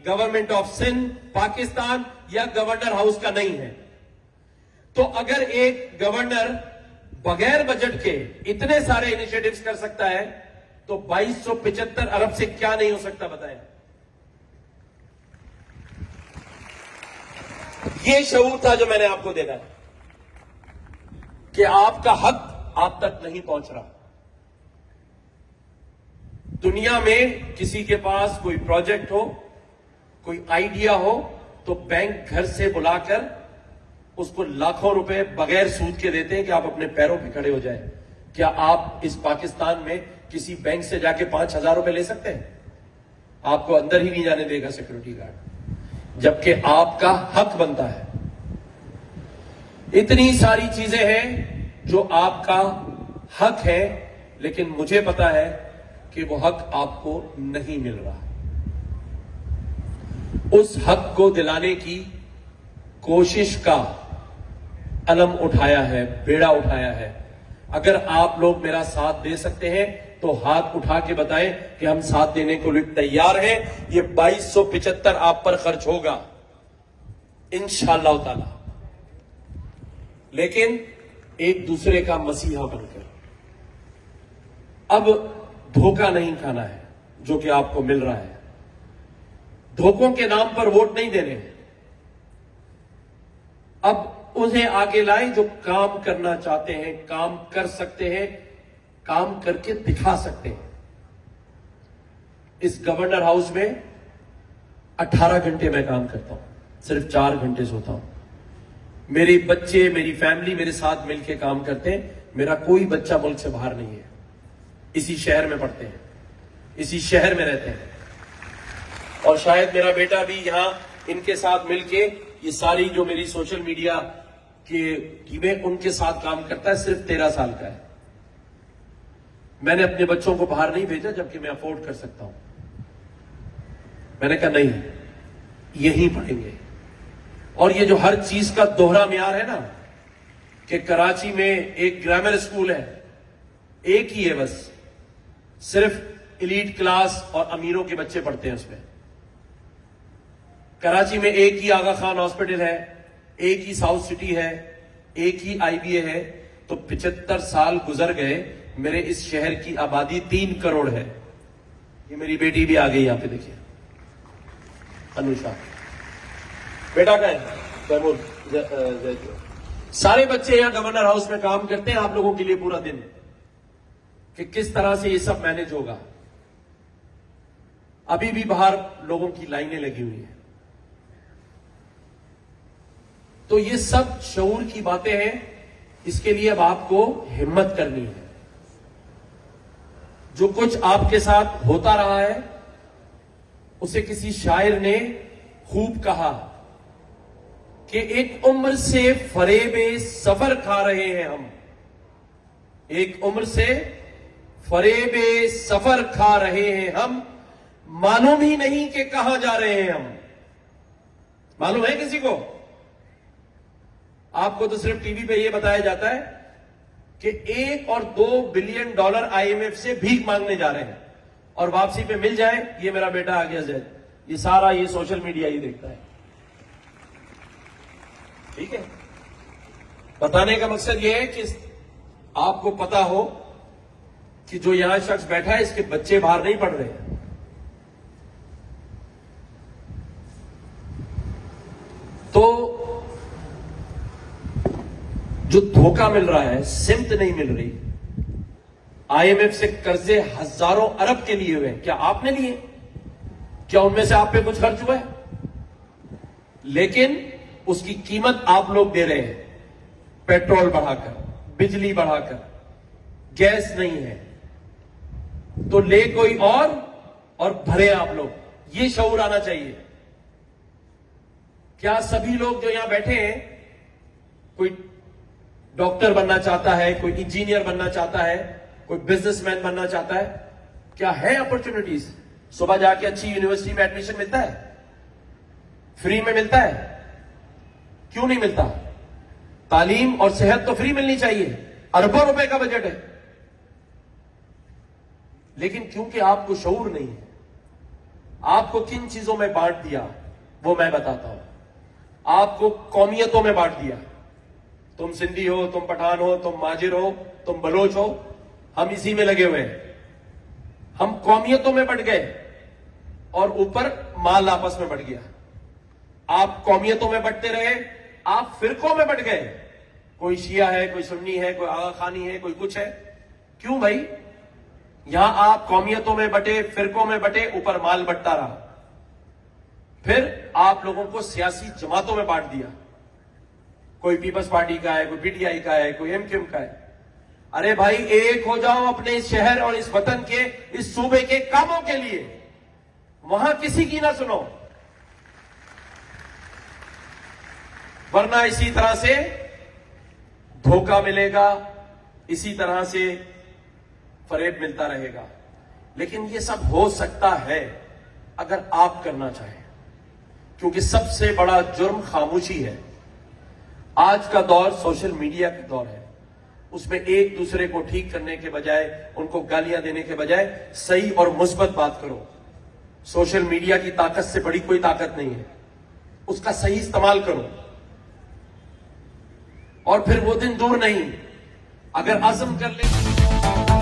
Government of Sindh, Pakistan या governor house का नहीं है। तो अगर एक गवर्नर बगैर बजट के इतने सारे इनिशिएटिव्स कर सकता है तो 2275 अरब से क्या नहीं हो सकता बताएं। ये शऊर था जो मैंने आपको देना है कि आपका हक आप तक नहीं पहुंच रहा। दुनिया में किसी के पास कोई प्रोजेक्ट हो, कोई आइडिया हो, तो बैंक घर से बुलाकर उसको लाखों रुपए बगैर सूद के देते हैं कि आप अपने पैरों पे खड़े हो जाए। क्या आप इस पाकिस्तान में किसी बैंक से जाके 5,000 रुपए ले सकते हैं? आपको अंदर ही नहीं जाने देगा सिक्योरिटी गार्ड, जबकि आपका हक बनता है। इतनी सारी चीजें हैं जो आपका हक है, लेकिन मुझे पता है कि वो हक आपको नहीं मिल रहा। उस हक को दिलाने की कोशिश का अलम उठाया है, बेड़ा उठाया है। अगर आप लोग मेरा साथ दे सकते हैं तो हाथ उठा के बताएं कि हम साथ देने को तैयार हैं। ये 2275 आप पर खर्च होगा इंशाअल्लाह ताला, लेकिन एक दूसरे का मसीहा बनकर। अब धोखा नहीं खाना है जो कि आपको मिल रहा है। धोखों के नाम पर वोट नहीं देने। अब उन्हें आगे लाएं जो काम करना चाहते हैं, काम कर सकते हैं, काम करके दिखा सकते हैं। इस गवर्नर हाउस में 18 घंटे मैं काम करता हूं, सिर्फ 4 घंटे सोता हूं। मेरे बच्चे, मेरी फैमिली मेरे साथ मिलकर काम करते हैं। मेरा कोई बच्चा मुल्क से बाहर नहीं है, इसी शहर में पढ़ते हैं, इसी शहर में रहते हैं। और शायद मेरा बेटा भी यहां इनके साथ मिलके ये सारी जो मेरी सोशल मीडिया की टीमें उनके साथ काम करता है। सिर्फ 13 साल का है। मैंने अपने बच्चों को बाहर नहीं भेजा, जबकि मैं अफोर्ड कर सकता हूं। मैंने कहा नहीं, यहीं पढ़ेंगे। और ये जो हर चीज का दोहरा म्यार है ना, कि कराची में एक ग्रामर स्कूल है, एक ही है बस, सिर्फ एलीट क्लास और अमीरों के बच्चे पढ़ते हैं उसमें। कराची में एक ही आगा खान हॉस्पिटल है, एक ही साउथ सिटी है, एक ही आईबीए है। तो 75 साल गुजर गए, मेरे इस शहर की आबादी 3 करोड़ है। ये मेरी बेटी भी आ गई यहां पे, देखिए अनुषा। बेटा का है तैमूर। सारे बच्चे यहां गवर्नर हाउस में काम करते हैं आप लोगों के लिए पूरा दिन, कि किस तरह से ये सब मैनेज होगा। अभी भी बाहर लोगों की लाइनें लगी हुई हैं। तो ये सब शऊर की बातें हैं। इसके लिए अब आपको हिम्मत करनी है। जो कुछ आपके साथ होता रहा है, उसे किसी शायर ने खूब कहा कि एक उम्र से फरेबे सफर खा रहे हैं हम। एक उम्र से फरेबे सफर खा रहे हैं हम, मालूम ही नहीं कि कहां जा रहे हैं हम। मालूम है किसी को? आपको तो सिर्फ टीवी पे यह बताया जाता है कि 1 और 2 बिलियन डॉलर आईएमएफ से भीख मांगने जा रहे हैं और वापसी पे मिल जाए। ये मेरा बेटा आ गया जैद, ये सारा ये सोशल मीडिया ही देखता है। ठीक है, बताने का मकसद ये है कि आपको पता हो कि जो यहां शख्स बैठा है, इसके बच्चे बाहर नहीं पढ़ रहे हैं। तो जो धोखा मिल रहा है, सिमत नहीं मिल रही। आईएमएफ से कर्जे हजारों अरब के लिए हुए हैं। क्या आपने लिए? क्या उनमें से आप पे कुछ खर्च हुआ है? लेकिन उसकी कीमत आप लोग दे रहे हैं, पेट्रोल बढ़ाकर, बिजली बढ़ाकर। गैस नहीं है तो ले कोई और भरे आप लोग। ये शऊर आना चाहिए। क्या सभी लोग जो यहां बैठे हैं, कोई डॉक्टर बनना चाहता है, कोई इंजीनियर बनना चाहता है, कोई बिजनेसमैन बनना चाहता है? क्या है अपॉर्चुनिटीज? सुबह जाके अच्छी यूनिवर्सिटी में एडमिशन मिलता है, फ्री में मिलता है। क्यों नहीं मिलता? तालीम और सेहत तो फ्री मिलनी चाहिए। अरबों रुपए का बजट है, लेकिन क्योंकि आपको शऊर नहीं है, आपको किन चीजों में बांट दिया वो मैं बताता हूं। आपको कौमियतों में बांट दिया। तुम सिंधी हो, तुम पठान हो, तुम माजिर हो, तुम बलोच हो, हम इसी में लगे हुए हैं। हम कौमियतों में बंट गए और ऊपर माल आपस में बंट गया। आप कौमियतों में बंटते रहे, आप फिरकों में बंट गए। कोई शिया है, कोई सुन्नी है, कोई आगा खानी है, कोई कुछ है। क्यों भाई? यहां आप कौमियतों में बटे, फिरकों में बटे, ऊपर माल बंटता रहा। फिर आप लोगों को सियासी जमातों में बांट दिया। कोई पीपल्स पार्टी का है, कोई पीटीआई का है, कोई एमक्यूएम का है। अरे भाई, एक हो जाओ अपने इस शहर और इस वतन के, इस सूबे के कामों के लिए। वहां किसी की ना सुनो, वरना इसी तरह से धोखा मिलेगा, इसी तरह से फरेब मिलता रहेगा। लेकिन ये सब हो सकता है अगर आप करना चाहें, क्योंकि सबसे बड़ा जुर्म खामोशी है। आज का दौर सोशल मीडिया का दौर है। उसमें एक दूसरे को ठीक करने के बजाय, उनको गालियां देने के बजाय सही और मुस्बत बात करो। सोशल मीडिया की ताकत से बड़ी कोई ताकत नहीं है। उसका सही इस्तेमाल करो और फिर वो दिन दूर नहीं, अगर अज़्म कर ले।